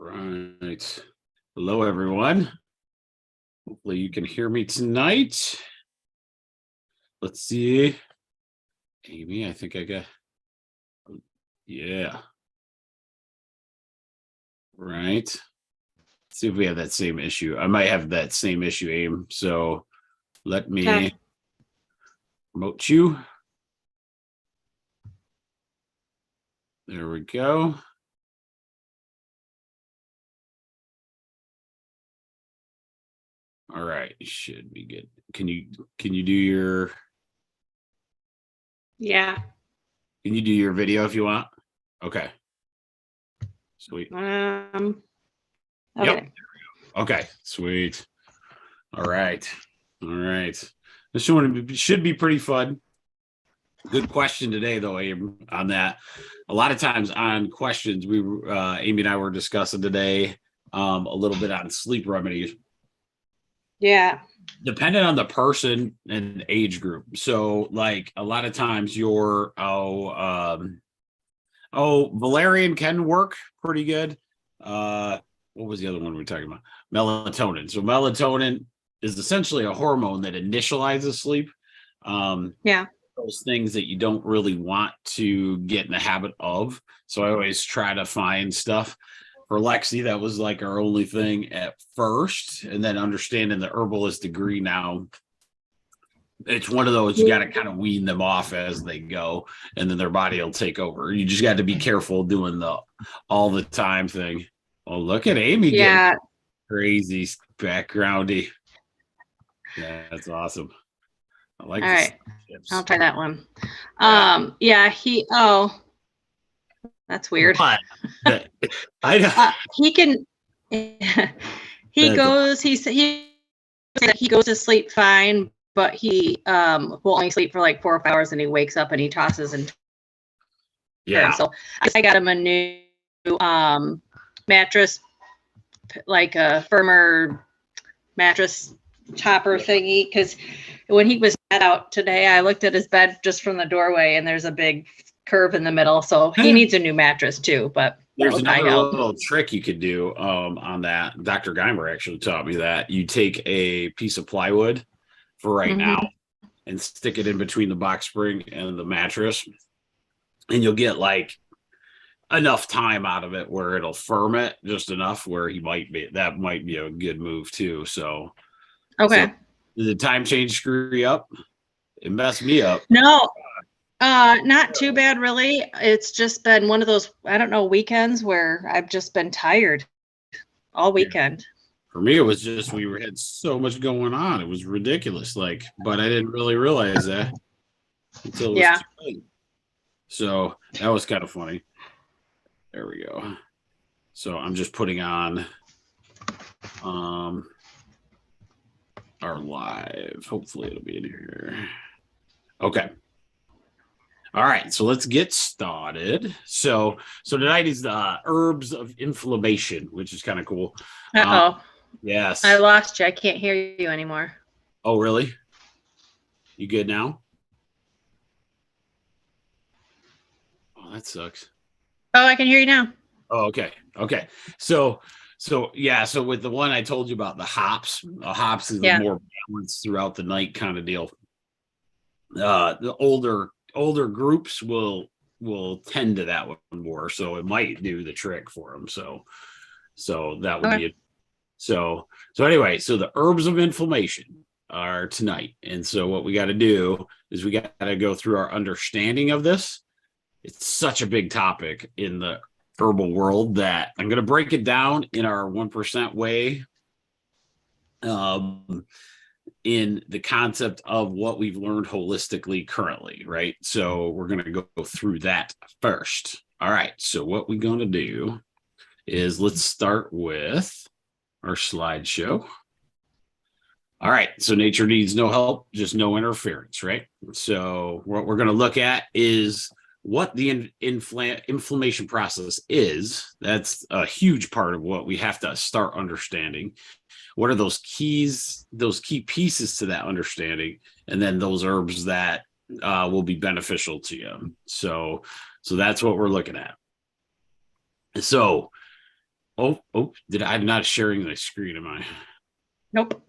Right. Hello, everyone. Hopefully you can hear me tonight. Let's see. Amy, I think I got, yeah, right. See if we have that same issue. I might have that same issue, Aim. So let me Okay. promote you. There we go. All right, should be good. Can you do your Yeah. video if you want? Okay. Sweet. Okay. Yep. Okay, sweet. All right. All right. This one should be pretty fun. Good question today, though, Abe, on that. A lot of times on questions, Amy and I were discussing today a little bit on sleep remedies, Yeah. depending on the person and age group. So, like a lot of times, valerian can work pretty good. What was the other one we were talking about? Melatonin. So melatonin is essentially a hormone that initializes sleep. Yeah. Those things that you don't really want to get in the habit of. So I always try to find stuff for Lexi. That was like our only thing at first. And then understanding the herbalist degree now, it's one of those you got to kind of wean them off as they go, and then their body will take over. You just got to be careful doing the all the time thing. Oh, look at Amy getting Yeah. crazy backgroundy. Yeah, that's awesome. I like All this. right. I'll try that one. That's weird. But He can, he goes to sleep fine, but he will only sleep for like 4 or 5 hours and he wakes up and he tosses and turns. So I got him a new mattress, like a firmer mattress topper thingy, because when he was out today, I looked at his bed just from the doorway and there's a big curve in the middle, so he needs a new mattress too. But there's another little trick you could do on that. Dr. Geimer actually taught me that. You take a piece of plywood for right now and stick it in between the box spring and the mattress, and you'll get like enough time out of it where it'll firm it just enough where that might be a good move too. So did the time change screw you up? It messed me up. No, not too bad really. It's just been one of those, I don't know, weekends where I've just been tired all weekend. For me, it was just we had so much going on. It was ridiculous. But I didn't really realize that until it was too late. So that was kind of funny. There we go. So I'm just putting on our live. Hopefully it'll be in here. Okay. All right, so let's get started. So tonight is the herbs of inflammation, which is kind of cool. Yes. I lost you. I can't hear you anymore. Oh, really? You good now? Oh, that sucks. Oh, I can hear you now. Oh, okay. Okay. So with the one I told you about, the hops is a more balanced throughout the night kind of deal. The older groups will tend to that one more, so it might do the trick for them. So that would be it. So anyway, so the herbs of inflammation are tonight, and so what we got to do is we got to go through our understanding of this. It's such a big topic in the herbal world that I'm going to break it down in our 1% way, in the concept of what we've learned holistically currently, right? So we're going to go through that first. All right, so what we're going to do is let's start with our slideshow. All right, so nature needs no help, just no interference, right? So what we're going to look at is what the inflammation process is. That's a huge part of what we have to start understanding. What are those key pieces to that understanding, and then those herbs that will be beneficial to you. So that's what we're looking at. So I'm not sharing my screen, am I? Nope.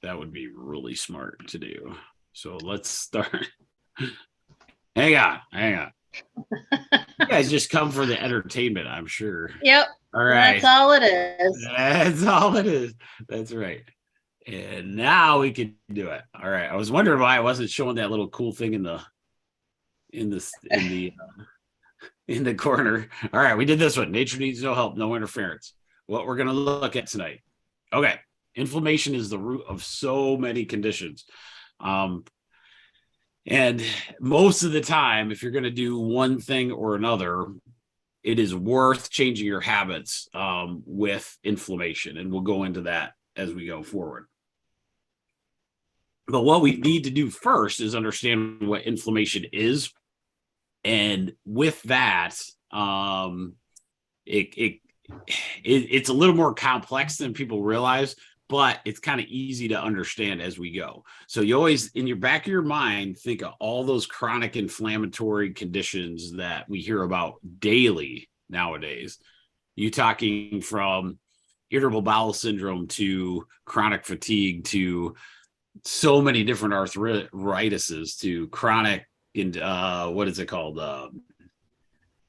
That would be really smart to do. So let's start. Hang on. You guys just come for the entertainment, I'm sure. Yep. All right. That's all it is. That's all it is. That's right. And now we can do it. All right. I was wondering why I wasn't showing that little cool thing in the corner. All right, we did this one. Nature needs no help, no interference. What we're going to look at tonight. Okay. Inflammation is the root of so many conditions. And most of the time, if you're going to do one thing or another, it is worth changing your habits with inflammation. And we'll go into that as we go forward. But what we need to do first is understand what inflammation is. And with that, it's a little more complex than people realize, but it's kind of easy to understand as we go. So you always, in your back of your mind, think of all those chronic inflammatory conditions that we hear about daily nowadays. You talking from irritable bowel syndrome to chronic fatigue to so many different arthritises to chronic, what is it called?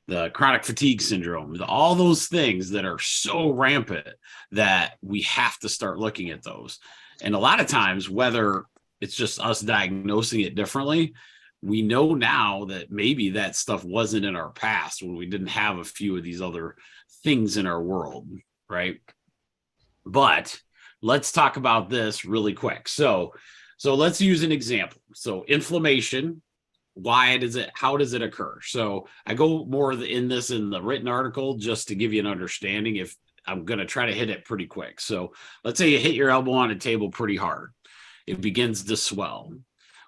The chronic fatigue syndrome, all those things that are so rampant that we have to start looking at those. And a lot of times, whether it's just us diagnosing it differently, we know now that maybe that stuff wasn't in our past when we didn't have a few of these other things in our world, right? But let's talk about this really quick. So let's use an example. So inflammation. How does it occur? So I go more in the written article just to give you an understanding. If I'm going to try to hit it pretty quick. So let's say you hit your elbow on a table pretty hard. It begins to swell.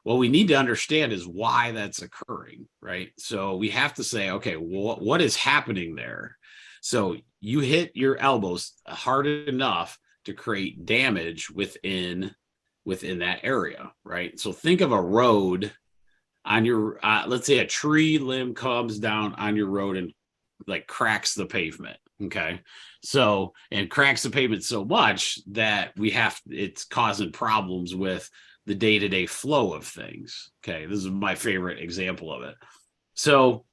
Well, we need to understand is why that's occurring, right? So we have to say, okay, what is happening there? So you hit your elbows hard enough to create damage within that area, right? So think of a road on your, let's say a tree limb comes down on your road and like cracks the pavement. Okay. So, and cracks the pavement so much that it's causing problems with the day-to-day flow of things. Okay. This is my favorite example of it. So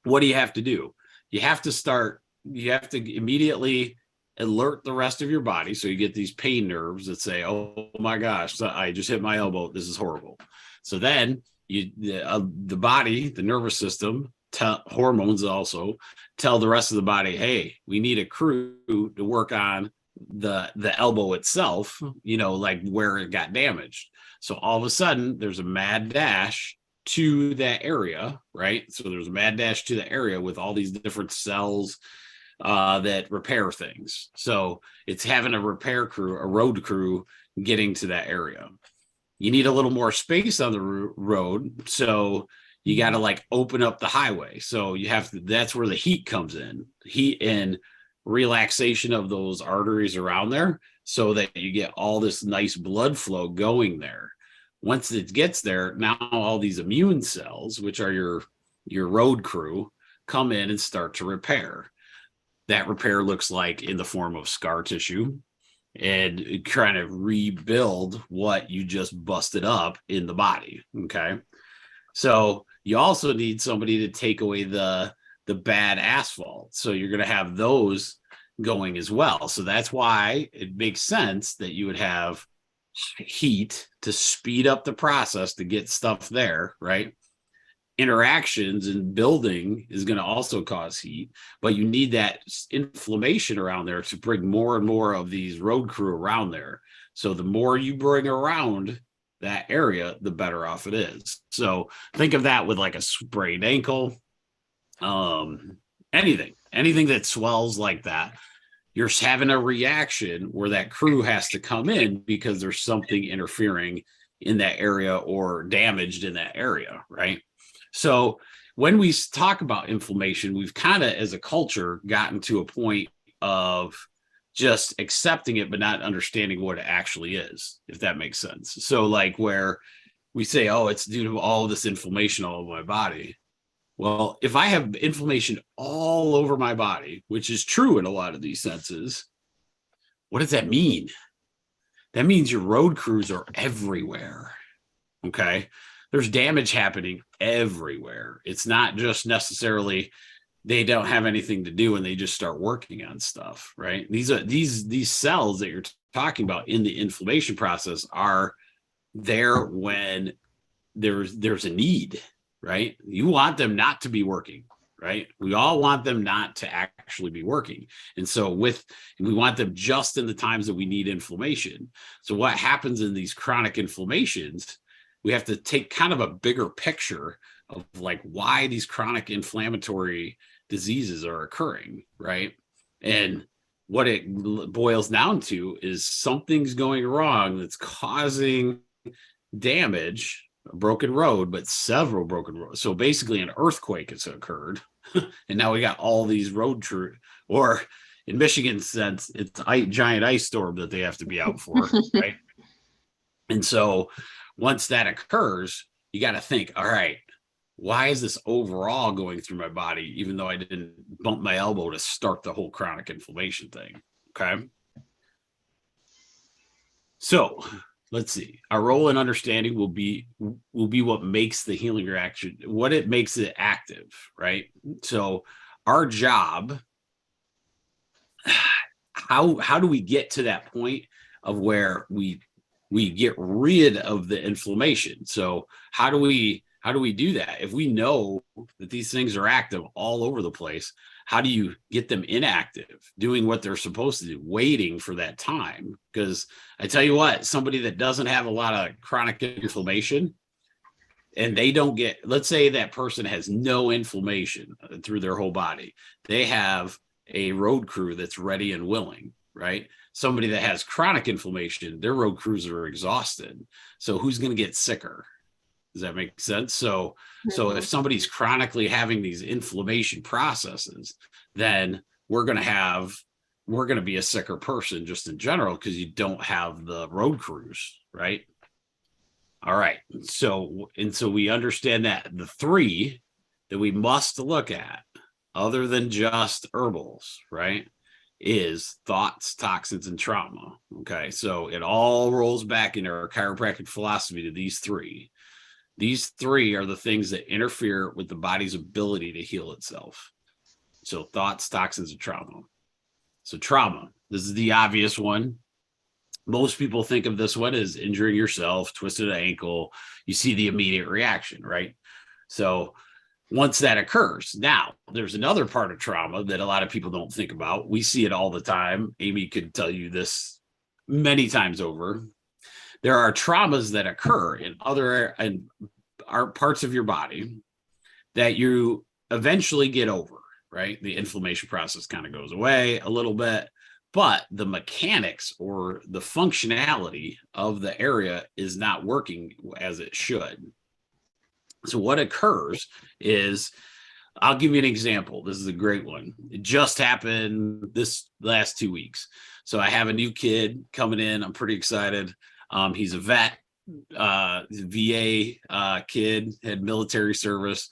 what do you have to do? You have to immediately alert the rest of your body. So you get these pain nerves that say, oh my gosh, I just hit my elbow. This is horrible. So then the body, the nervous system, hormones also tell the rest of the body, hey, we need a crew to work on the elbow itself, like where it got damaged. So all of a sudden there's a mad dash to that area, right? So there's a mad dash to the area with all these different cells that repair things. So it's having a repair crew, a road crew getting to that area. You need a little more space on the road. So you got to like open up the highway. So that's where the heat comes in, heat and relaxation of those arteries around there so that you get all this nice blood flow going there. Once it gets there, now all these immune cells, which are your road crew, come in and start to repair. That repair looks like in the form of scar tissue and trying to rebuild what you just busted up in the body. Okay. So you also need somebody to take away the bad asphalt. So you're going to have those going as well. So that's why it makes sense that you would have heat to speed up the process to get stuff there, right? Interactions and building is going to also cause heat, but you need that inflammation around there to bring more and more of these road crew around there. So the more you bring around that area, the better off it is. So think of that with like a sprained ankle, anything that swells like that. You're having a reaction where that crew has to come in because there's something interfering in that area or damaged in that area, right? So when we talk about inflammation, we've kind of, as a culture, gotten to a point of just accepting it, but not understanding what it actually is, if that makes sense. So like where we say, oh, it's due to all this inflammation all over my body. Well, if I have inflammation all over my body, which is true in a lot of these senses, what does that mean? That means your road crews are everywhere. Okay. There's damage happening everywhere. It's not just necessarily they don't have anything to do and they just start working on stuff, right? These cells that you're talking about in the inflammation process are there when there's a need, right? You want them not to be working, right? We all want them not to actually be working. And so we want them just in the times that we need inflammation. So what happens in these chronic inflammations, we have to take kind of a bigger picture of like why these chronic inflammatory diseases are occurring, right? And what it boils down to is something's going wrong that's causing damage, a broken road, but several broken roads. So basically an earthquake has occurred. And now we got all these road true, or in Michigan's sense, it's a giant ice storm that they have to be out for, right? And so once that occurs, you got to think, all right, why is this overall going through my body, even though I didn't bump my elbow to start the whole chronic inflammation thing? Okay. So let's see. Our role in understanding will be what makes the healing reaction, what it makes it active, right? So our job, how do we get to that point of where we get rid of the inflammation? So how do we do that? If we know that these things are active all over the place, how do you get them inactive, doing what they're supposed to do, waiting for that time? Because I tell you what, somebody that doesn't have a lot of chronic inflammation and they don't get, let's say that person has no inflammation through their whole body. They have a road crew that's ready and willing, right? Somebody that has chronic inflammation, their road crews are exhausted. So who's going to get sicker? Does that make sense? So if somebody's chronically having these inflammation processes, then we're going to be a sicker person just in general because you don't have the road crews, right? All right. So we understand that the three that we must look at, other than just herbals, right, is thoughts, toxins, and trauma. Okay. So it all rolls back in our chiropractic philosophy to these three. These three are the things that interfere with the body's ability to heal itself. So thoughts, toxins, and trauma. So trauma, this is the obvious one. Most people think of this one as injuring yourself, twisted an ankle. You see the immediate reaction, right? So once that occurs, now there's another part of trauma that a lot of people don't think about. We see it all the time. Amy could tell you this many times over. There are traumas that occur in other and are parts of your body that you eventually get over, right? The inflammation process kind of goes away a little bit, but the mechanics or the functionality of the area is not working as it should. So what occurs is, I'll give you an example. This is a great one. It just happened this last 2 weeks. So I have a new kid coming in. I'm pretty excited. He's a vet, VA kid, had military service.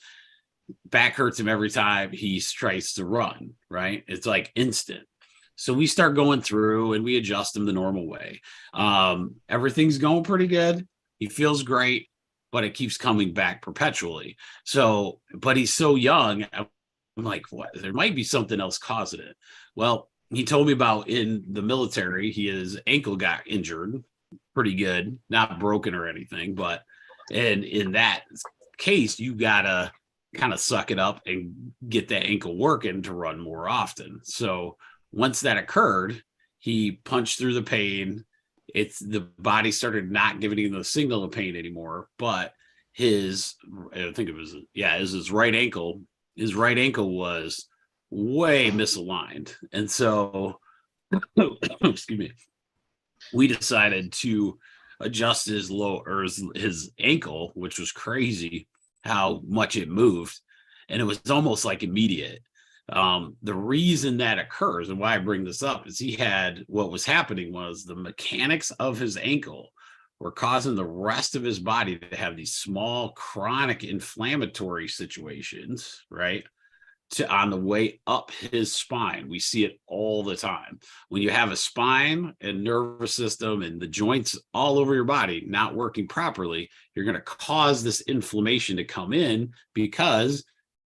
Back hurts him every time he tries to run, right? It's like instant. So we start going through and we adjust him the normal way. Everything's going pretty good. He feels great, but it keeps coming back perpetually. So, but he's so young. I'm like, what? There might be something else causing it. Well, he told me about in the military, his ankle got injured pretty good, not broken or anything, but and in that case, you gotta kind of suck it up and get that ankle working to run more often. So once that occurred, he punched through the pain. It's the body started not giving him the signal of pain anymore, but his right ankle. His right ankle was way misaligned, and so excuse me. We decided to adjust his his ankle, which was crazy how much it moved. And it was almost like immediate. The reason that occurs and why I bring this up is what was happening was the mechanics of his ankle we're causing the rest of his body to have these small chronic inflammatory situations, right? On the way up his spine. We see it all the time. When you have a spine and nervous system and the joints all over your body not working properly, you're going to cause this inflammation to come in because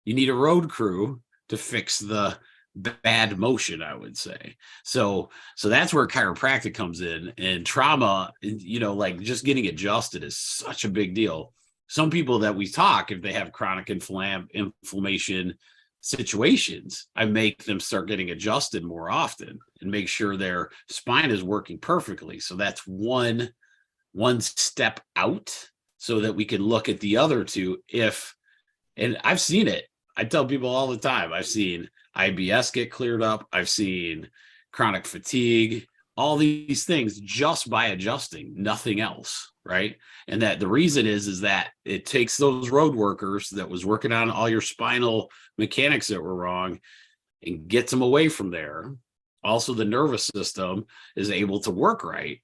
you need a road crew to fix the bad motion, I would say. So that's where chiropractic comes in, and trauma, like just getting adjusted is such a big deal. Some people that we talk, if they have chronic inflammation situations, I make them start getting adjusted more often and make sure their spine is working perfectly. So that's one step out so that we can look at the other two. And I've seen it. I tell people all the time, I've seen IBS get cleared up. I've seen chronic fatigue, all these things just by adjusting, nothing else. Right. And that the reason is that it takes those road workers that was working on all your spinal mechanics that were wrong and gets them away from there. Also, the nervous system is able to work right.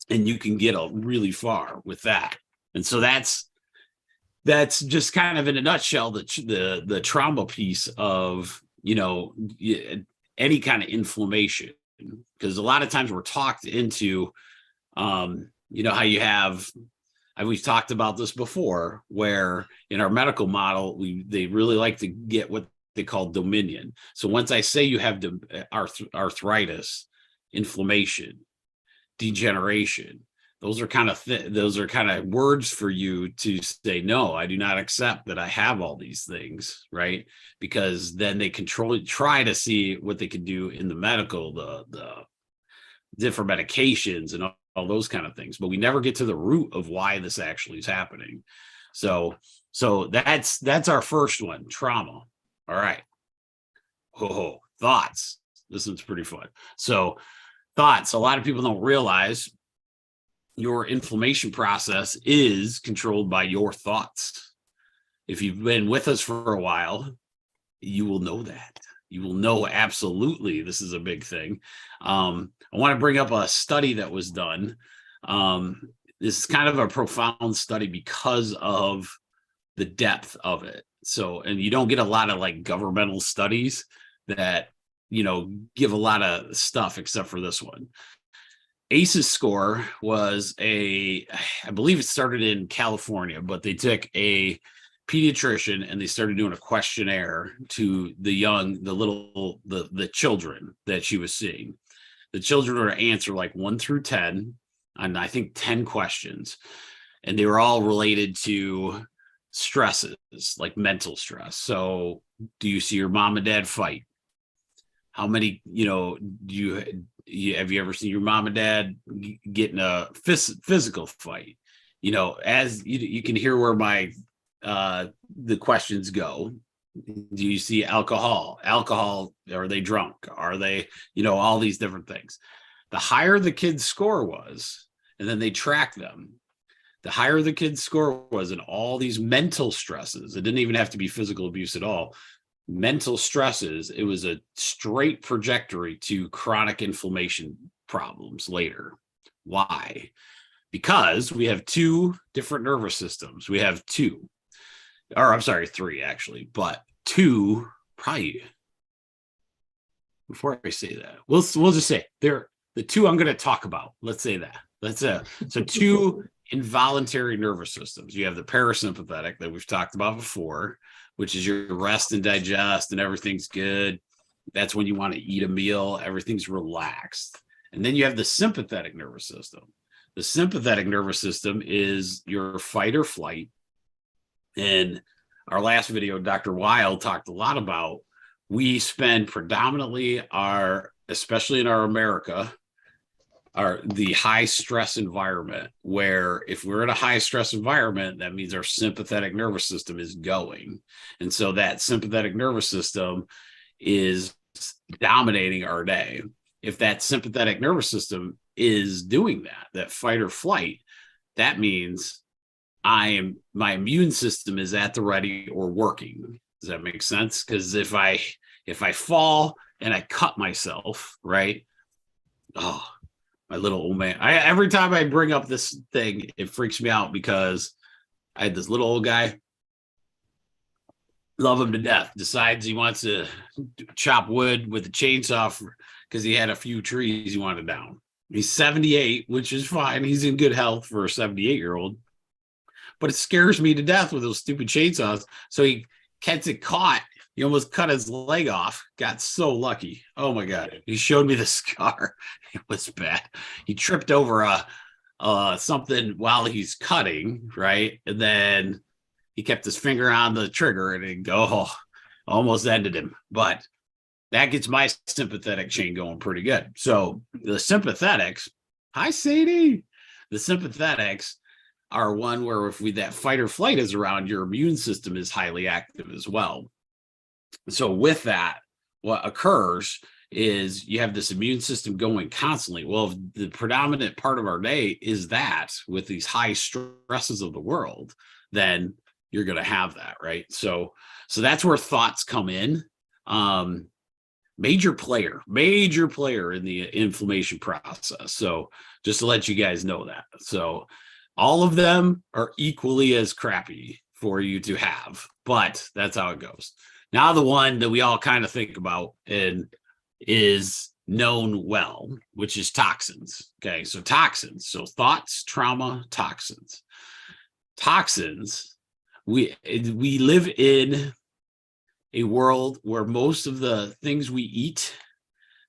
And you can get really far with that. And so that's just kind of in a nutshell, the trauma piece of, any kind of inflammation, because a lot of times we're talked into, how you have, we've talked about this before, where in our medical model, they really like to get what they call dominion. So once I say you have arthritis, inflammation, degeneration, those are kind of words for you to say, no, I do not accept that I have all these things, right? Because then they try to see what they can do in the medical, the different medications and all those kind of things, but we never get to the root of why this actually is happening. So that's our first one, trauma. All right. Thoughts. This one's pretty fun. So thoughts, a lot of people don't realize your inflammation process is controlled by your thoughts. If you've been with us for a while, you will know that. You will know absolutely this is a big thing. I want to bring up a study that was done. This is kind of a profound study because of the depth of it. So, and you don't get a lot of like governmental studies that, give a lot of stuff except for this one. ACEs score was I believe it started in California, but they took a pediatrician and they started doing a questionnaire to the children that she was seeing. The children were to answer like 1 through 10 on, I think, 10 questions. And they were all related to stresses, like mental stress. So do you see your mom and dad fight? How many, have you ever seen your mom and dad get in a physical fight? As you can hear where the questions go. Do you see alcohol? Are they drunk? Are they, all these different things. The higher the kid's score was, and then they track them, the higher the kid's score was in all these mental stresses. It didn't even have to be physical abuse at all. Mental stresses, it was a straight trajectory to chronic inflammation problems later. Why? Because we have 2 different nervous systems. We have 3 actually, but 2 probably. Before I say that, we'll just say they're the 2 I'm going to talk about. Let's say that. So 2 involuntary nervous systems. You have the parasympathetic that we've talked about before, which is your rest and digest and everything's good. That's when you want to eat a meal. Everything's relaxed. And then you have the sympathetic nervous system. The sympathetic nervous system is your fight or flight. And our last video, Dr. Weil talked a lot about, we spend predominantly especially in our America, the high stress environment, where if we're in a high stress environment, that means our sympathetic nervous system is going. And so that sympathetic nervous system is dominating our day. If that sympathetic nervous system is doing that fight or flight, that means my immune system is at the ready or working. Does that make sense? Because if I fall and I cut myself, right? My little old man. Every time I bring up this thing, it freaks me out because I had this little old guy, love him to death, decides he wants to chop wood with a chainsaw because he had a few trees he wanted down. He's 78, which is fine. He's in good health for a 78-year-old. But it scares me to death with those stupid chainsaws. So he gets it caught. He almost cut his leg off. Got so lucky. Oh my God. He showed me the scar. It was bad. He tripped over something while he's cutting, right? And then he kept his finger on the trigger and it almost ended him. But that gets my sympathetic chain going pretty good. So the sympathetics, hi Sadie. The sympathetics are one where if that fight or flight is around, your immune system is highly active as well. So with that, what occurs is you have this immune system going constantly. Well, if the predominant part of our day is that with these high stresses of the world, then you're going to have that, right? So that's where thoughts come in. Major player in the inflammation process. So just to let you guys know that. So all of them are equally as crappy for you to have, but that's how it goes. Now, the one that we all kind of think about and is known well, which is toxins. Okay, so toxins. So thoughts, trauma, toxins. Toxins. We live in a world where most of the things we eat,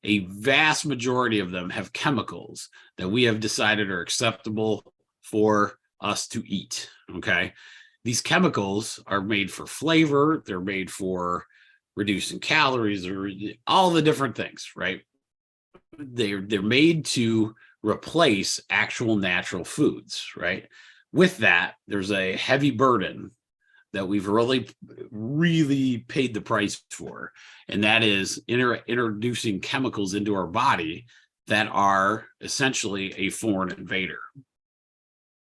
a vast majority of them have chemicals that we have decided are acceptable for us to eat. Okay. These chemicals are made for flavor. They're made for reducing calories or all the different things, right? They're made to replace actual natural foods, right? With that, there's a heavy burden that we've really paid the price for. And that is introducing chemicals into our body that are essentially a foreign invader.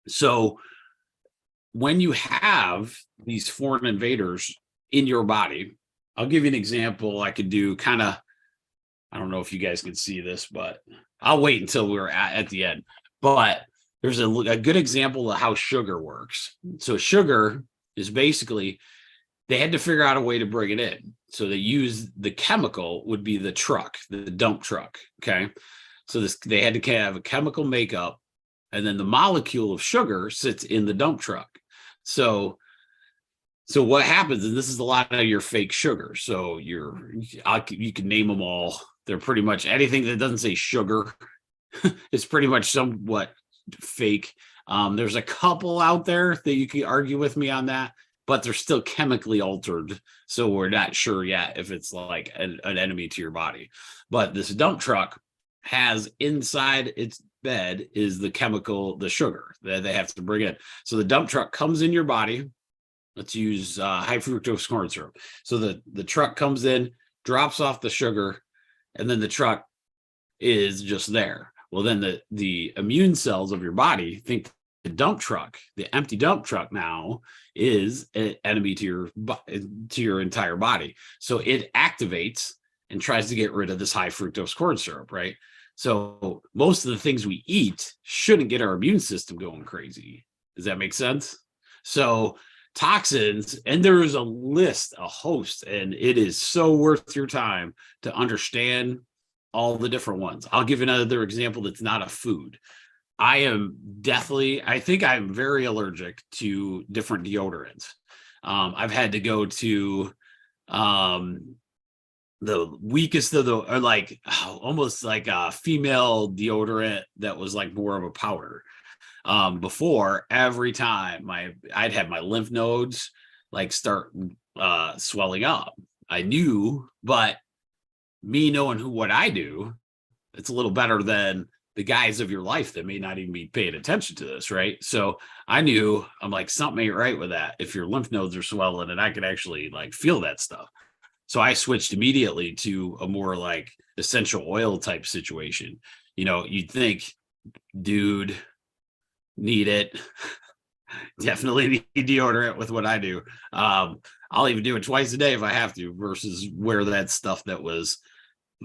So when you have these foreign invaders in your body, I'll give you an example. I could do I don't know if you guys can see this, but I'll wait until we're at the end. But there's a good example of how sugar works. So sugar is basically, they had to figure out a way to bring it in. So they use the chemical would be the truck, the dump truck. Okay. So they had to have a chemical makeup, and then the molecule of sugar sits in the dump truck. So what happens, and this is a lot of your fake sugar. So you can name them all. They're pretty much anything that doesn't say sugar is pretty much somewhat fake. There's a couple out there that you can argue with me on that, but they're still chemically altered. So we're not sure yet if it's like an enemy to your body. But this dump truck has inside its bed is the chemical, the sugar that they have to bring in. So the dump truck comes in your body. Let's use high fructose corn syrup. So the truck comes in, drops off the sugar, and then the truck is just there. Well, then the immune cells of your body think the dump truck, the empty dump truck now is an enemy to your entire body. So it activates and tries to get rid of this high fructose corn syrup, right? So most of the things we eat shouldn't get our immune system going crazy. Does that make sense? So toxins, and there is a host, and it is so worth your time to understand all the different ones. I'll give another example that's not a food. I think I'm very allergic to different deodorants. I've had to go to the weakest of almost like a female deodorant that was like more of a powder. Before, every time I'd have my lymph nodes like start swelling up. I knew, but me knowing what I do, it's a little better than the guys of your life that may not even be paying attention to this, right? So I knew, I'm like, something ain't right with that. If your lymph nodes are swelling, and I could actually like feel that stuff. So I switched immediately to a more like essential oil type situation. You know, you'd think, dude, need it. Definitely need deodorant with what I do. I'll even do it twice a day if I have to, versus wear that stuff that was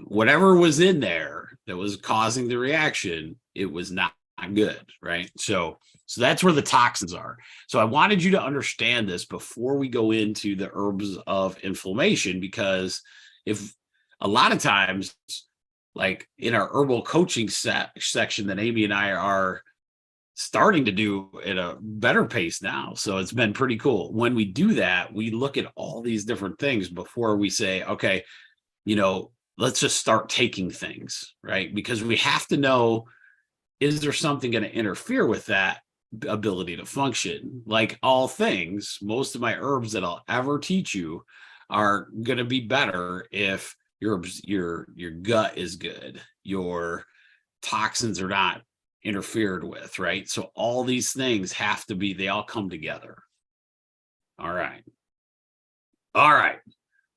whatever was in there that was causing the reaction, it was not good, right? So that's where the toxins are. So I wanted you to understand this before we go into the herbs of inflammation, because if a lot of times, like in our herbal coaching section that Amy and I are starting to do at a better pace now. So it's been pretty cool. When we do that, we look at all these different things before we say, okay, let's just start taking things, right? Because we have to know, is there something going to interfere with that ability to function? Like all things, most of my herbs that I'll ever teach you are going to be better if your gut is good, your toxins are not interfered with, right? So all these things have to be, they all come together. All right.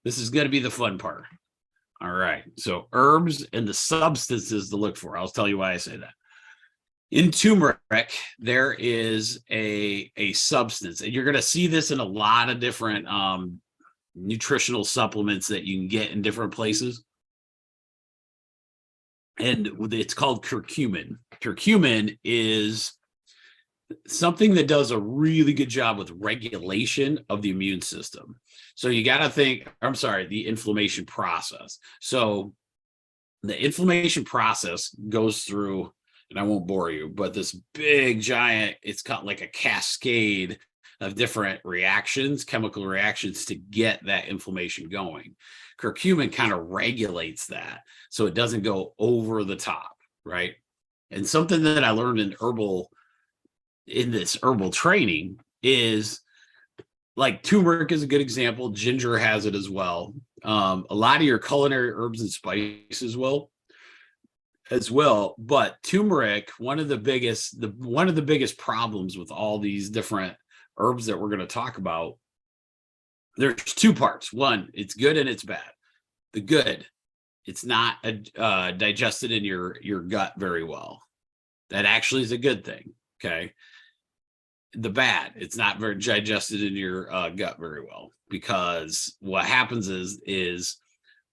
This is going to be the fun part. All right. So herbs and the substances to look for. I'll tell you why I say that. In turmeric, there is a substance, and you're going to see this in a lot of different nutritional supplements that you can get in different places. And it's called curcumin. Curcumin is something that does a really good job with regulation of the immune system. So you got to think, the inflammation process. So the inflammation process goes through, and I won't bore you, but this big giant, it's got like a cascade of different reactions, chemical reactions to get that inflammation going. Curcumin kind of regulates that so it doesn't go over the top, right? And something that I learned in this herbal training is, like, turmeric is a good example. Ginger has it as well. A lot of your culinary herbs and spices will as well, but turmeric, one of the biggest problems with all these different herbs that we're going to talk about, there's two parts. One, it's good and it's bad. The good, it's not digested in your gut very well. That actually is a good thing. Okay. The bad, it's not very digested in your gut very well, because what happens is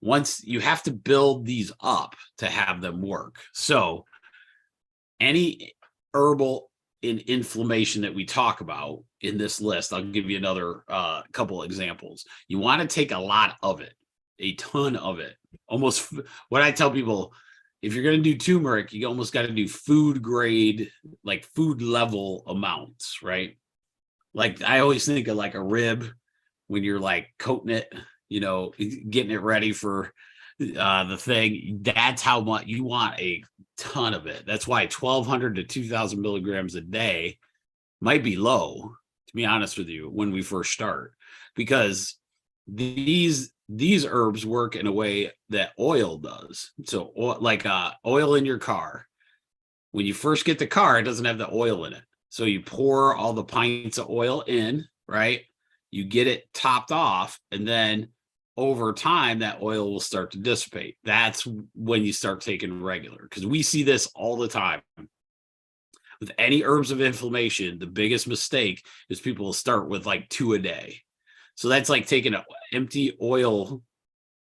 once you have to build these up to have them work. So any herbal in inflammation that we talk about in this list, I'll give you another couple examples. You want to take a lot of it, a ton of it. Almost what I tell people, if you're going to do turmeric, you almost got to do food grade, like food level amounts, right? Like I always think of like a rib when you're like coating it, getting it ready for the thing. That's how much you want, a ton of it. That's why 1,200 to 2,000 milligrams a day might be low, to be honest with you, when we first start, because these herbs work in a way that oil does. So like oil in your car, when you first get the car, it doesn't have the oil in it. So you pour all the pints of oil in, right? You get it topped off, and then over time that oil will start to dissipate. That's when you start taking regular, because we see this all the time with any herbs of inflammation. The biggest mistake is people will start with like 2 a day. So that's like taking an empty oil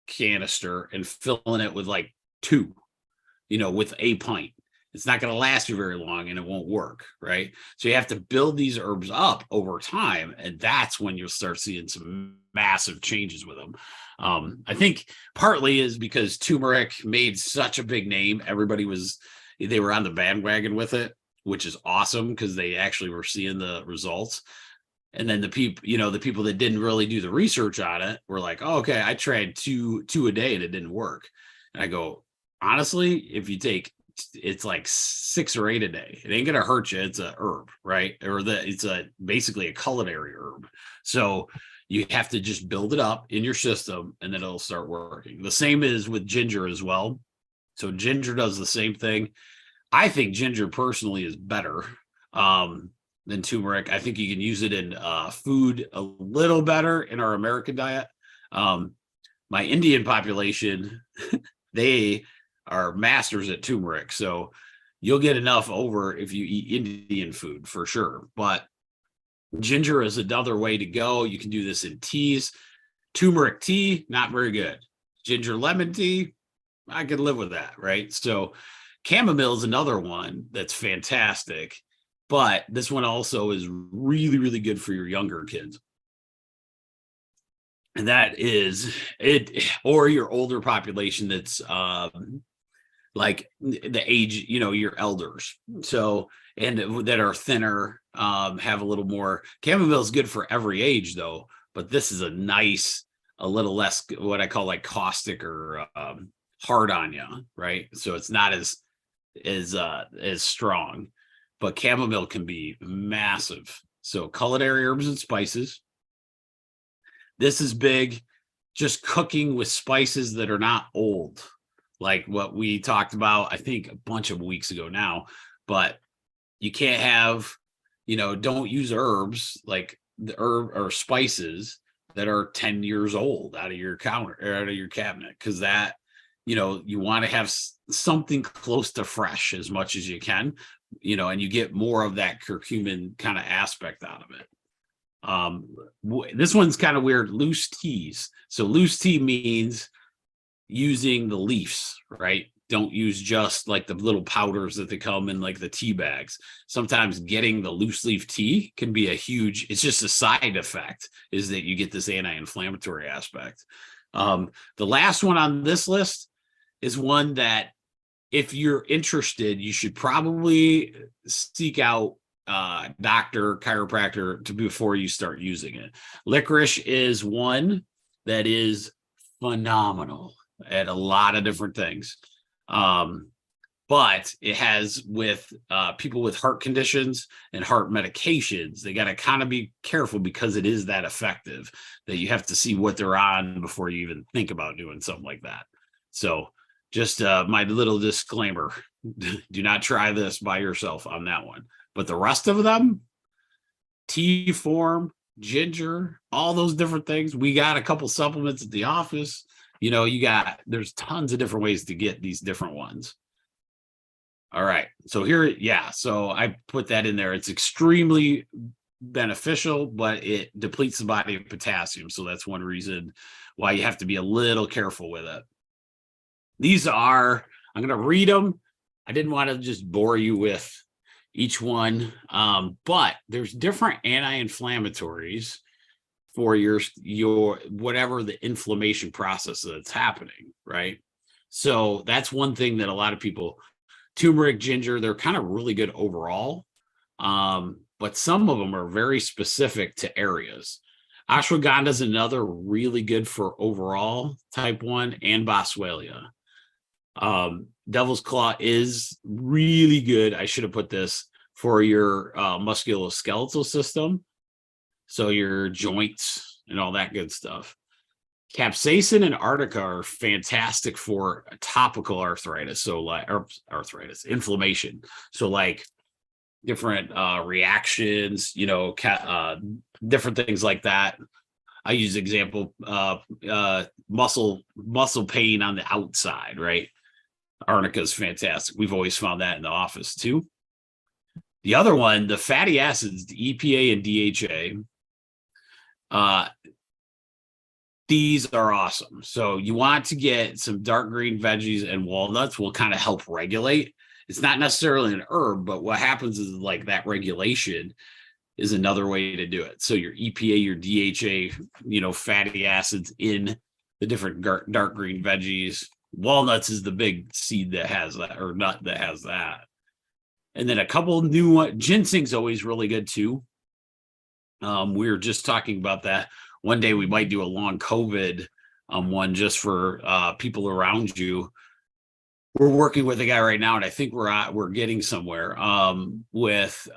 canister and filling it with like 2, with a pint. It's not going to last you very long and it won't work, right? So you have to build these herbs up over time, and that's when you'll start seeing some massive changes with them. I think partly is because turmeric made such a big name. They were on the bandwagon with it, which is awesome because they actually were seeing the results. And then the people that didn't really do the research on it were like, oh, okay, I tried two a day and it didn't work. And I go, honestly, if you take, it's like 6 or 8 a day, it ain't going to hurt you. It's a herb, right? It's basically a culinary herb. So you have to just build it up in your system and then it'll start working. The same is with ginger as well. So ginger does the same thing. I think ginger personally is better than turmeric. I think you can use it in food a little better in our American diet. My Indian population, they are masters at turmeric. So you'll get enough over if you eat Indian food for sure. But ginger is another way to go. You can do this in teas. Turmeric tea, not very good. Ginger lemon tea, I could live with that, right? So chamomile is another one that's fantastic, but this one also is really, really good for your younger kids. And that is it, or your older population that's like the age, your elders. So, and that are thinner, have a little more. Chamomile is good for every age though, but this is a little less what I call like caustic or hard on you, right? So it's not as strong, but chamomile can be massive. So culinary herbs and spices. This is big, just cooking with spices that are not old, like what we talked about, I think a bunch of weeks ago now, but you can't have, don't use herbs like the herb or spices that are 10 years old out of your counter or out of your cabinet. Cause that, you want to have something close to fresh as much as you can, and you get more of that curcumin kind of aspect out of it. This one's kind of weird. Loose teas. So loose tea means using the leaves, right? Don't use just like the little powders that they come in like the tea bags. Sometimes getting the loose leaf tea can be it's just a side effect is that you get this anti-inflammatory aspect. The last one on this list is one that if you're interested, you should probably seek out doctor, chiropractor before you start using it. Licorice is one that is phenomenal at a lot of different things. But it has with people with heart conditions and heart medications, they got to kind of be careful because it is that effective that you have to see what they're on before you even think about doing something like that. So just my little disclaimer, do not try this by yourself on that one. But the rest of them, tea form, ginger, all those different things. We got a couple supplements at the office. There's tons of different ways to get these different ones. All right. So so I put that in there. It's extremely beneficial, but it depletes the body of potassium. So that's one reason why you have to be a little careful with it. I'm going to read them. I didn't want to just bore you with each one. But there's different anti-inflammatories for your whatever the inflammation process that's happening, right? So that's one thing that a lot of people, turmeric, ginger, they're kind of really good overall. But some of them are very specific to areas. Ashwagandha is another really good for overall type 1 and boswellia. Devil's Claw is really good. I should have put this for your musculoskeletal system. So your joints and all that good stuff. Capsaicin and arnica are fantastic for topical arthritis. So like inflammation. So like different reactions, different things like that. I use example muscle pain on the outside, right? Arnica is fantastic. We've always found that in the office too. The other one, the fatty acids, the EPA and DHA, these are awesome. So you want to get some dark green veggies, and walnuts will kind of help regulate. It's not necessarily an herb, but what happens is like that regulation is another way to do it. So your EPA, your DHA, fatty acids in the different dark green veggies. Walnuts is the big seed that has that, or nut that has that. And then a couple new ones. Ginseng's always really good too. We were just talking about that. One day we might do a long COVID one just for people around you. We're working with a guy right now, and I think we're getting somewhere with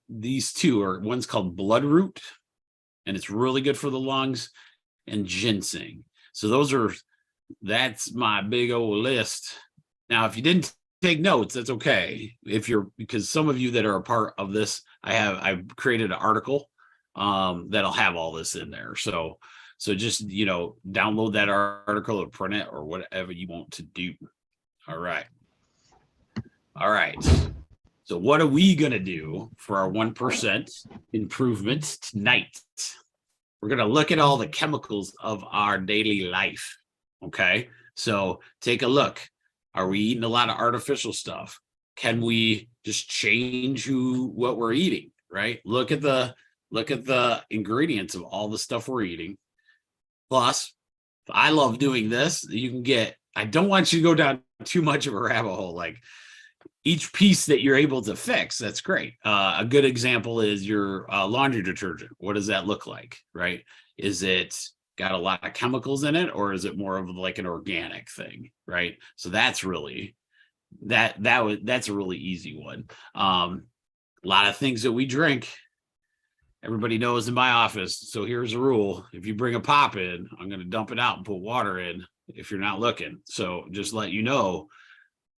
these two. Or one's called Bloodroot, and it's really good for the lungs, and ginseng. So that's my big old list. Now, if you didn't take notes, that's okay. Because some of you that are a part of this, I've created an article that'll have all this in there. So just download that article or print it or whatever you want to do. All right. So what are we gonna do for our 1% improvement tonight? We're gonna look at all the chemicals of our daily life. Okay, so take a look. Are we eating a lot of artificial stuff? Can we just change what we're eating, right? Look at the ingredients of all the stuff we're eating. Plus, I love doing this. I don't want you to go down too much of a rabbit hole. Like each piece that you're able to fix, that's great. A good example is your laundry detergent. What does that look like, right? Is it got a lot of chemicals in it, or is it more of like an organic thing, right? So that's really that's a really easy one. A lot of things that we drink, everybody knows in my office. So here's a rule: if you bring a pop in, I'm going to dump it out and put water in if you're not looking. So just let you know,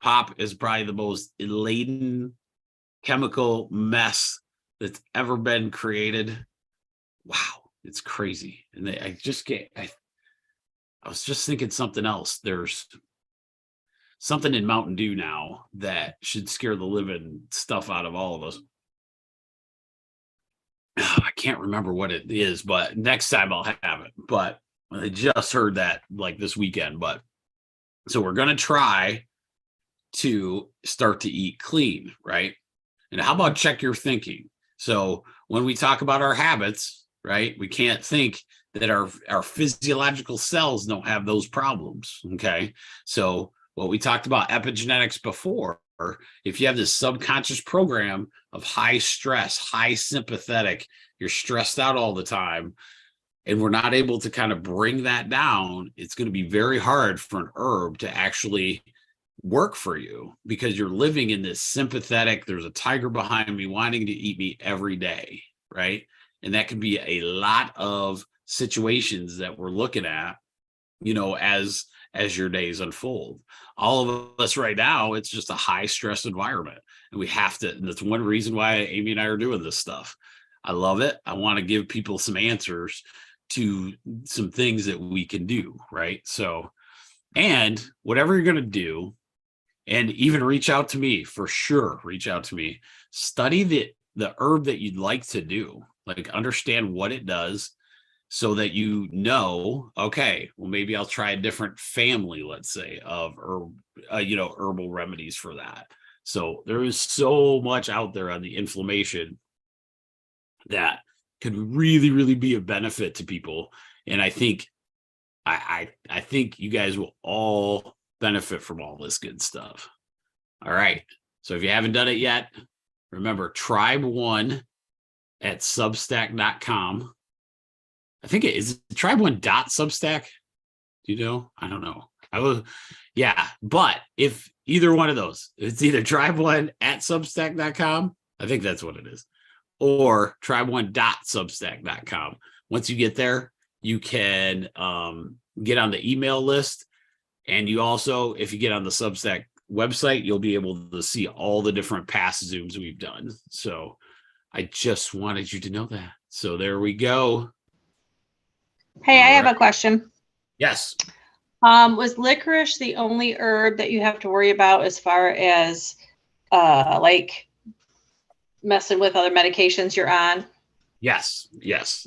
pop is probably the most laden chemical mess that's ever been created. Wow, it's crazy. And I was just thinking something else. There's something in Mountain Dew now that should scare the living stuff out of all of us. I can't remember what it is, but next time I'll have it. But I just heard that like this weekend. But so we're going to try to start to eat clean, right? And how about check your thinking? So when we talk about our habits, right, we can't think that our physiological cells don't have those problems. Okay. So what we talked about epigenetics before, if you have this subconscious program of high stress, high sympathetic, you're stressed out all the time, and we're not able to kind of bring that down, it's going to be very hard for an herb to actually work for you because you're living in this sympathetic, there's a tiger behind me wanting to eat me every day, right? And that could be a lot of situations that we're looking at, as your days unfold. All of us right now, it's just a high stress environment, and we have to, and that's one reason why Amy and I are doing this stuff. I love it. I want to give people some answers to some things that we can do, right? So, and whatever you're going to do, and even reach out to me, for sure, reach out to me, study the herb that you'd like to do, like understand what it does, so that okay, well, maybe I'll try a different family, let's say, of herbal remedies for that. So there is so much out there on the inflammation that could really, really be a benefit to people. And I think I think you guys will all benefit from all this good stuff. All right. So if you haven't done it yet, remember Tribe1 at substack.com. I think it is Tribe1.substack. Do you know? I don't know. But if either one of those, it's either Tribe1 at substack.com. I think that's what it is. Or Tribe1.substack.com. Once you get there, you can get on the email list. And you also, if you get on the Substack website, you'll be able to see all the different past Zooms we've done. So I just wanted you to know that. So there we go. Hey, I have a question. Yes. Was licorice the only herb that you have to worry about as far as like messing with other medications you're on? Yes.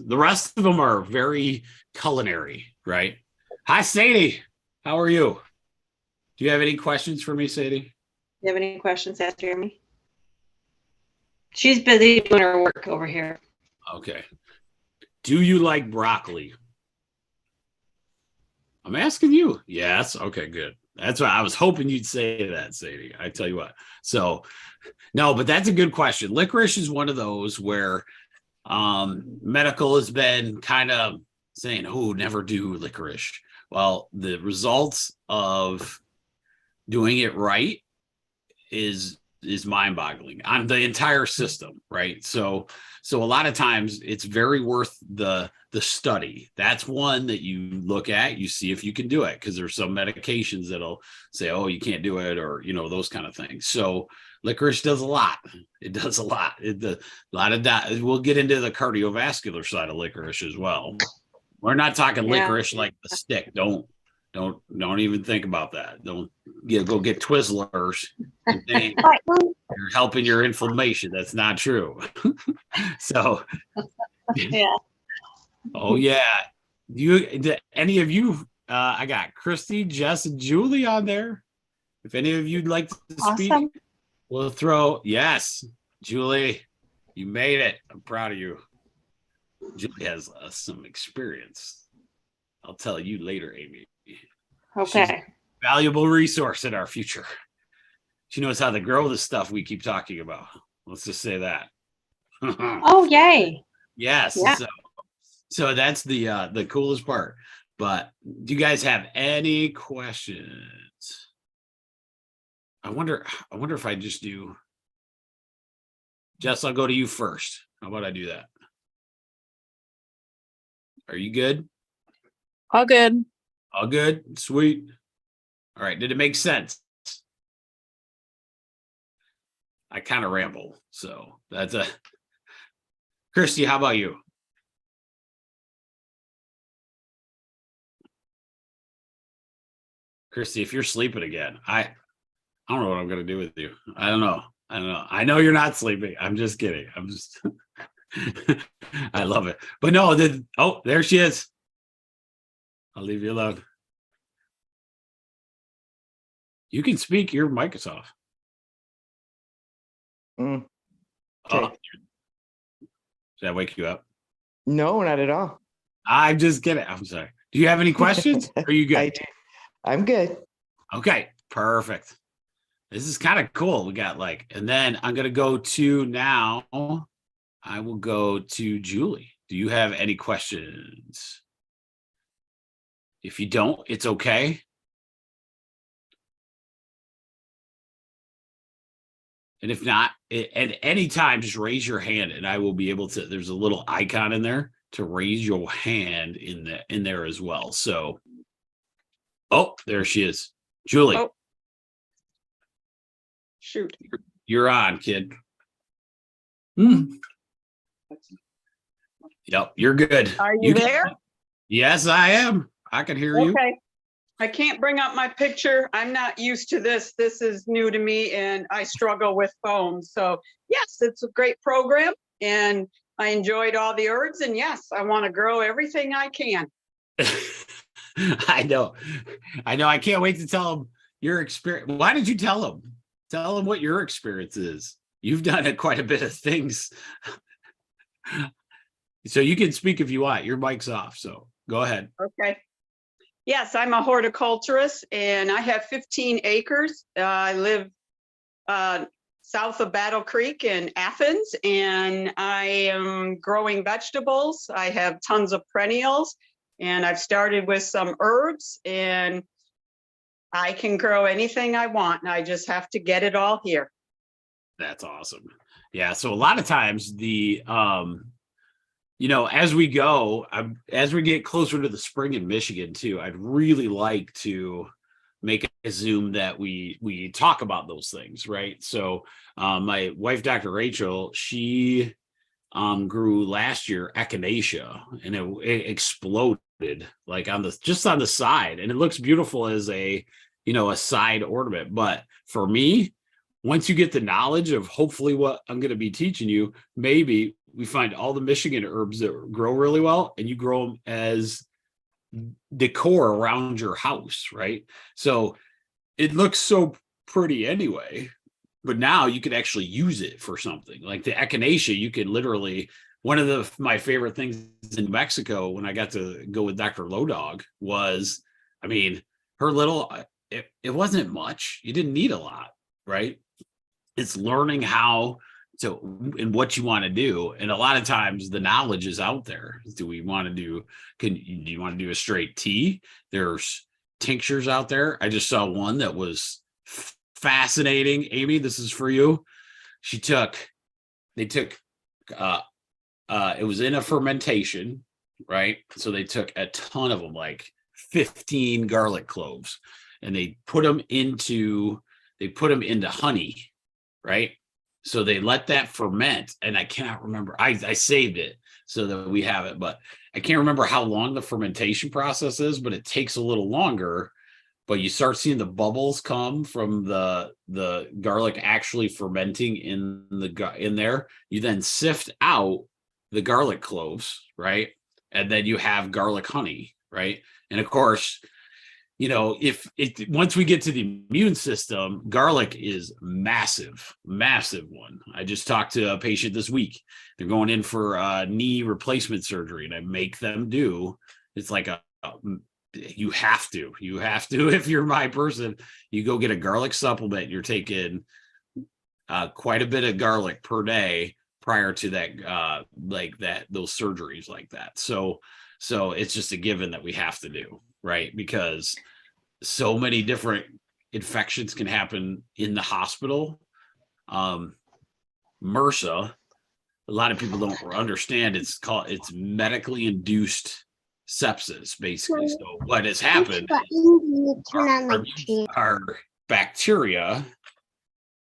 The rest of them are very culinary, right? Hi, Sadie. How are you? Do you have any questions for me, Sadie? Do you have any questions, Ask Jeremy? She's busy doing her work over here. Okay. Do you like broccoli? I'm asking you. Yes. Okay, good. That's why I was hoping you'd say that, Sadie. I tell you what. So, no, but that's a good question. Licorice is one of those where medical has been kind of saying, oh, never do licorice. Well, the results of doing it right is mind-boggling on the entire system, right? So a lot of times it's very worth the study. That's one that you look at, you see if you can do it, because there's some medications that'll say, oh, you can't do it, or those kind of things. So licorice does a lot. It does a lot. We'll get into the cardiovascular side of licorice as well. We're not talking licorice like the stick. Don't even think about that. Don't go get Twizzlers and think you're helping your inflammation. That's not true. So, yeah. Oh yeah. Any of you? I got Christy, Jess, and Julie on there. If any of you'd like to speak, Awesome. we'll throw. Yes, Julie, you made it. I'm proud of you. Julie has some experience. I'll tell you later, Amy. She's Okay. a valuable resource in our future. She knows how to grow the stuff we keep talking about. Let's just say that. Oh, yay. Yes. Yeah. So that's the coolest part. But do you guys have any questions? I wonder if I just do. Jess, I'll go to you first. How about I do that? Are you good? All good. All good? Sweet. All right. Did it make sense? I kind of ramble. So that's a Christy, how about you? Christy, if you're sleeping again, I don't know what I'm gonna do with you. I don't know. I know you're not sleeping. I'm just kidding. I'm just I love it. But no, there she is. I'll leave you alone. You can speak, your mic is off. Mm. Oh, Okay. does that wake you up? No, not at all. I'm just kidding. I'm sorry. Do you have any questions? Are you I good? do. I'm good. Okay, perfect. This is kind of cool. We got and then I'm gonna go to now. I will go to Julie. Do you have any questions? If you don't, it's okay. And if not, at any time, just raise your hand and I will be able to. There's a little icon in there to raise your hand in there as well. So, oh, there she is. Julie, Oh. Shoot. you're on, kid. Yep, you're good. Are you can- there? Yes, I am. I can hear you. Okay. I can't bring up my picture. I'm not used to this. This is new to me and I struggle with phones. So yes, it's a great program and I enjoyed all the herbs and yes, I want to grow everything I can. I know. I can't wait to tell them your experience. Why did you tell them? Tell them what your experience is. You've done quite a bit of things. So you can speak if you want. Your mic's off. So go ahead. Okay. Yes, I'm a horticulturist and I have 15 acres. I live south of Battle Creek in Athens and I am growing vegetables. I have tons of perennials and I've started with some herbs and I can grow anything I want. I just have to get it all here. That's awesome. Yeah. So a lot of times as we go, as we get closer to the spring in Michigan too, I'd really like to make a Zoom that we talk about those things, right? So my wife, Dr. Rachel, she grew last year echinacea and it exploded on the side, and it looks beautiful as a side ornament. But for me, once you get the knowledge of hopefully what I'm going to be teaching you, maybe we find all the Michigan herbs that grow really well and you grow them as decor around your house, right? So it looks so pretty anyway, but now you could actually use it for something like the echinacea. You could literally, one of my favorite things in New Mexico when I got to go with Dr. Low Dog was, her little, it wasn't much. You didn't need a lot, right? It's learning how to and what you want to do. And a lot of times the knowledge is out there. Do you want to do a straight tea? There's tinctures out there. I just saw one that was fascinating. Amy, this is for you. It was in a fermentation, right? So they took a ton of them, like 15 garlic cloves, and they put them into honey, right? So they let that ferment, and I cannot remember. I saved it so that we have it, but I can't remember how long the fermentation process is, but it takes a little longer. But you start seeing the bubbles come from the garlic actually fermenting in there. You then sift out the garlic cloves, right? And then you have garlic honey, right? And of course, you know, if it once we get to the immune system, garlic is massive, massive one. I just talked to a patient this week. They're going in for knee replacement surgery, and I make them do. It's like you have to if you're my person, you go get a garlic supplement. You're taking quite a bit of garlic per day prior to that, those surgeries like that. So it's just a given that we have to do, right? Because so many different infections can happen in the hospital. MRSA, a lot of people don't understand. It's medically induced sepsis, basically. So what has happened? Our bacteria.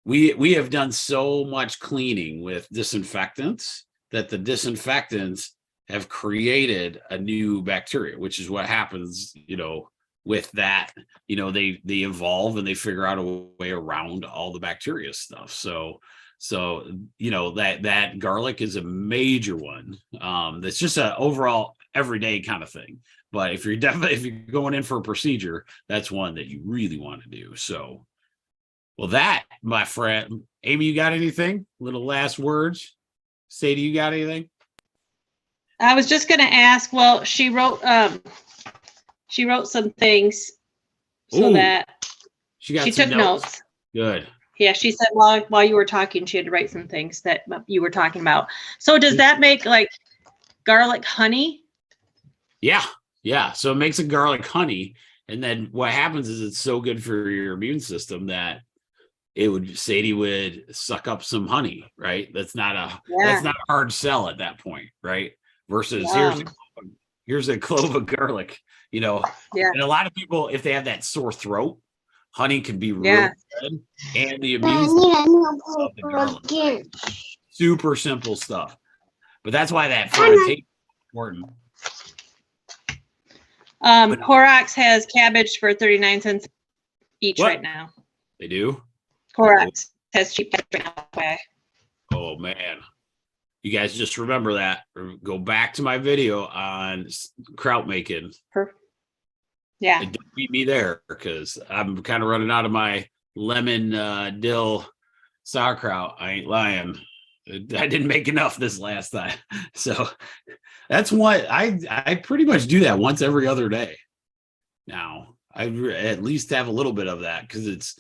We have done so much cleaning with disinfectants that the disinfectants have created a new bacteria, which is what happens, you know, with that. You know, they evolve and they figure out a way around all the bacteria stuff. So you know, that garlic is a major one. That's just an overall everyday kind of thing. But if you're going in for a procedure, that's one that you really want to do. So, well, that, my friend, Amy, you got anything? Little last words? Sadie, you got anything? I was just going to ask. Well, she wrote some things so that she took notes. Good. Yeah, she said while you were talking, she had to write some things that you were talking about. So does that make like garlic honey? Yeah. So it makes a garlic honey, and then what happens is it's so good for your immune system that Sadie would suck up some honey, right? That's not a hard sell at that point, right? Versus here's a clove of garlic, you know. Yeah. And a lot of people, if they have that sore throat, honey can be really good, and the immune system of the garlic, right? Super simple stuff, but that's why that fermentation is important. Clorox has cabbage for 39 cents each right now. They do? Clorox has cheap cabbage right now. Oh man. You guys just remember that. Or go back to my video on kraut making. Yeah. And don't beat me there, because I'm kind of running out of my lemon dill sauerkraut. I ain't lying. I didn't make enough this last time. So that's what I pretty much do that once every other day. Now I at least have a little bit of that, because it's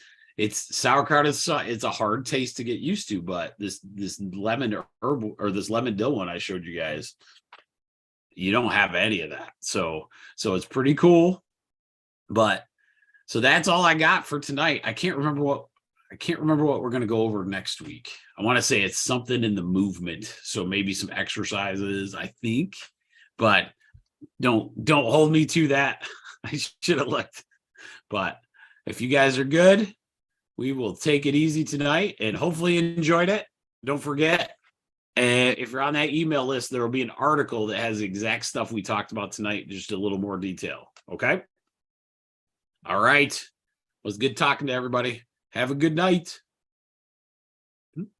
sauerkraut. It's a hard taste to get used to, but this lemon herb or this lemon dill one I showed you guys, you don't have any of that. So it's pretty cool. But so that's all I got for tonight. I can't remember what we're going to go over next week. I want to say it's something in the movement, so maybe some exercises, I think, but don't hold me to that. I should have looked. But if you guys are good, we will take it easy tonight, and hopefully you enjoyed it. Don't forget, and if you're on that email list, there will be an article that has the exact stuff we talked about tonight, just a little more detail. Okay. All right. It was good talking to everybody. Have a good night.